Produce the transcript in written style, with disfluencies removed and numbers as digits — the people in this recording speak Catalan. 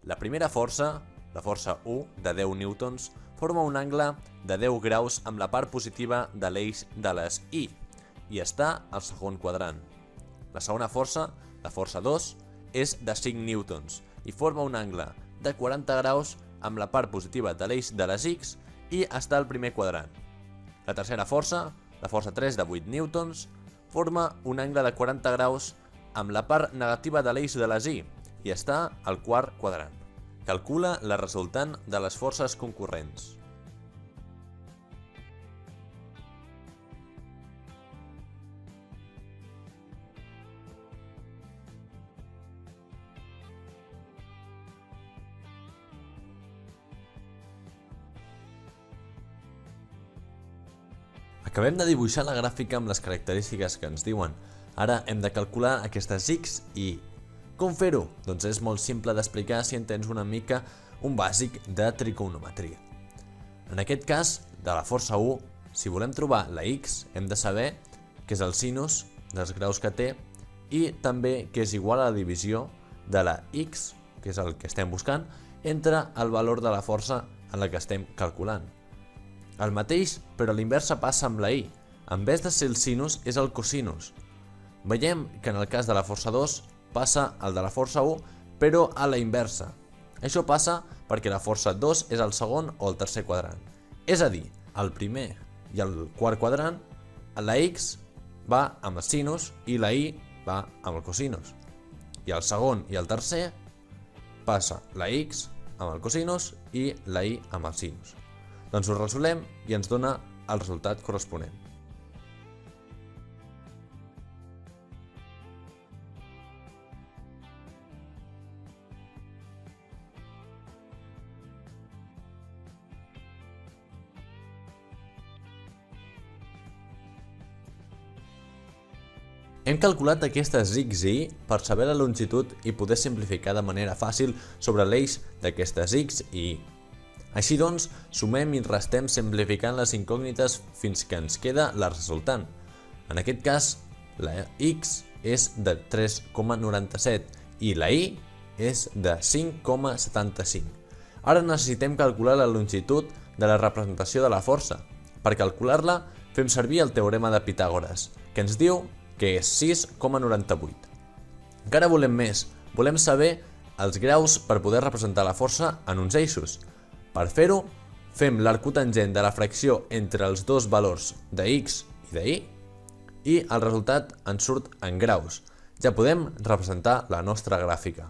La primera força, la força 1 de 10 newtons, forma un angle de 10 graus amb la part positiva de l'eix de les I i està al segon quadrant. La segona força, la força 2, és de 5 newtons i forma un angle de 40 graus amb la part positiva de l'eix de les X i està al primer quadrant. La tercera força, la força 3 de 8 newtons, forma un angle de 40 graus amb la part negativa de l'eix de les Y i està al quart quadrant. Calcula la resultant de les forces concurrents. Acabem de dibuixar la gràfica amb les característiques que ens diuen. Ara hem de calcular aquestes X i Y. Com fer-ho? Doncs és molt simple d'explicar si entens una mica un bàsic de trigonometria. En aquest cas, de la força 1, si volem trobar la X, hem de saber que és el sinus dels graus que té i també que és igual a la divisió de la X, que és el que estem buscant, entre el valor de la força en la que estem calculant. El mateix, però a l'inversa passa amb la Y. En vez de ser el sinus, és el cosinus. Veiem que en el cas de la força 2 passa el de la força 1, però a la inversa. Això passa perquè la força 2 és el segon o el tercer quadrant. És a dir, el primer i el quart quadrant, la X va amb el sinus i la Y va amb el cosinus. I el segon i el tercer passa la X amb el cosinus i la Y amb el sinus. Doncs ho resolem i ens dona el resultat corresponent. Hem calculat aquestes X i Y per saber la longitud i poder simplificar de manera fàcil sobre l'eix d'aquestes X i Y. Així doncs, sumem i restem simplificant les incògnites fins que ens queda la resultant. En aquest cas, la X és de 3,97 i la Y és de 5,75. Ara necessitem calcular la longitud de la representació de la força. Per calcular-la, fem servir el teorema de Pitàgores, que ens diu que és 6,98. Encara volem més, volem saber els graus per poder representar la força en uns eixos. Per fer-ho, fem l'arc cotangent de la fracció entre els dos valors de X i de Y i el resultat ens surt en graus. Ja podem representar la nostra gràfica.